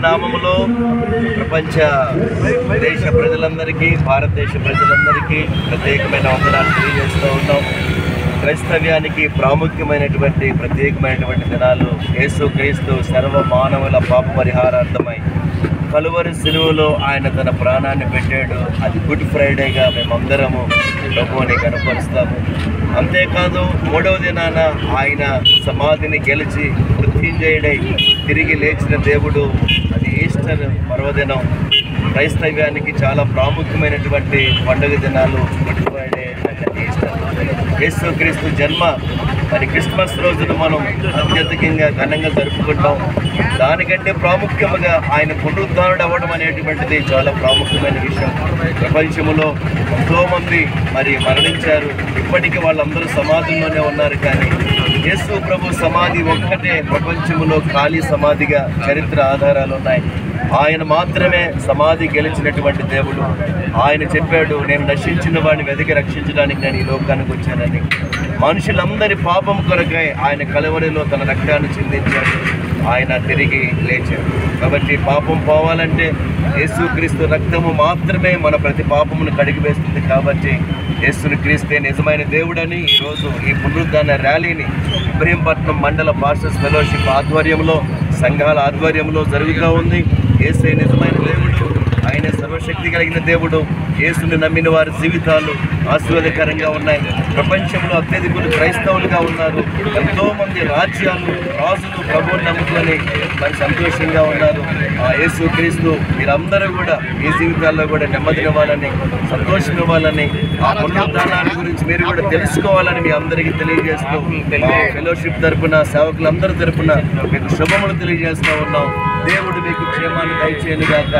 నామములో ప్రపంచ దేశ ప్రజలందరికీ, భారతదేశ ప్రజలందరికీ ప్రత్యేకమైన వందనాలు తెలియజేస్తూ ఉన్నాం. క్రైస్తవ్యానికి ప్రాముఖ్యమైనటువంటి ప్రత్యేకమైనటువంటి దినాలు యేసుక్రీస్తు సర్వ మానవుల పాప పరిహారార్థమై కలువరి సిలువలో ఆయన తన ప్రాణాన్ని పెట్టాడు. అది గుడ్ ఫ్రైడేగా మేమందరము ప్రభువుని కనపరుస్తాము. అంతేకాదు మూడవ దినాన ఆయన సమాధిని గెలిచి మృత్యుంజయుడై తిరిగి లేచిన దేవుడు. అది ఈస్టర్ పర్వదినం. క్రైస్తవ్యానికి చాలా ప్రాముఖ్యమైనటువంటి పండుగ దినాలు గుడ్ ఫ్రైడే అండ్ ఈస్టర్. యేసుక్రీస్తు జన్మ మరి క్రిస్మస్ రోజున మనం అత్యధికంగా ఘనంగా జరుపుకుంటాం. దానికంటే ప్రాముఖ్యముగా ఆయన పునరుద్ధానుడు అవ్వడం అనేటువంటిది చాలా ప్రాముఖ్యమైన విషయం. ప్రపంచంలో ఎంతోమంది మరి మరణించారు. ఇప్పటికీ వాళ్ళందరూ సమాధుల్లోనే ఉన్నారు. కానీ యేసు ప్రభు సమాధి ఒక్కటే ప్రపంచంలో ఖాళీ సమాధిగా చరిత్ర ఆధారాలు ఉన్నాయి. ఆయన మాత్రమే సమాధి గెలిచినటువంటి దేవుడు. ఆయన చెప్పాడు, నేను నశించిన వాడిని వెతికి రక్షించడానికి నేను ఈ లోకానికి వచ్చానని. మనుషులందరి పాపం కొరకై ఆయన కలువరిలో తన రక్తాన్ని చిందించాడు. ఆయన తిరిగి లేచాడు. కాబట్టి పాపం పోవాలంటే యేసుక్రీస్తు రక్తము మాత్రమే మన ప్రతి పాపమును కడిగివేస్తుంది. కాబట్టి యేసుని క్రీస్తే నిజమైన దేవుడని ఈరోజు ఈ పునరుద్ధాన ర్యాలీని ఇబ్రహీంపట్నం మండల పాస్టర్స్ ఫెలోషిప్ ఆధ్వర్యంలో, సంఘాల ఆధ్వర్యంలో జరుగుతూ ఉంది. యేసే నిజమైన దేవుడు, ఆయన సర్వశక్తి కలిగిన దేవుడు. యేసుని నమ్మిన వారి జీవితాలు ఆశీర్వాదకరంగా ఉన్నాయి. ప్రపంచంలో అత్యధికులు క్రైస్తవులుగా ఉన్నారు. ఎంతోమంది రాజ్యాలు, రాజులు ప్రభువుని నమ్ముకొని మరి సంతోషంగా ఉన్నారు. ఆ యేసుక్రీస్తు మీరందరూ కూడా మీ జీవితాల్లో కూడా నెమ్మదినివ్వాలని, సంతోషం ఇవ్వాలని, ఆ పునరుద్ధానాన్ని గురించి మీరు కూడా తెలుసుకోవాలని మీ అందరికీ తెలియజేస్తూ ఫెలోషిప్ తరపున, సేవకులందరి తరపున మీకు శుభములు తెలియజేస్తూ ఉన్నాం. దేవుడు మీకు క్షేమాన్ని దయచేయను గాక.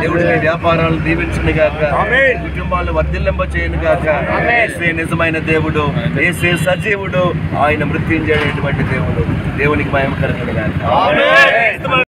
దేవుడు మీ వ్యాపారాలను దీవించును గాక. కుటుంబాలను వర్ధిల్లింప చేయను గాక. యేసే నిజమైన దేవుడు, యేసే సజీవుడు, ఆయన మృత్యుంజయుడైనటువంటి దేవుడు. దేవునికి మహిమ కలుగును గాక.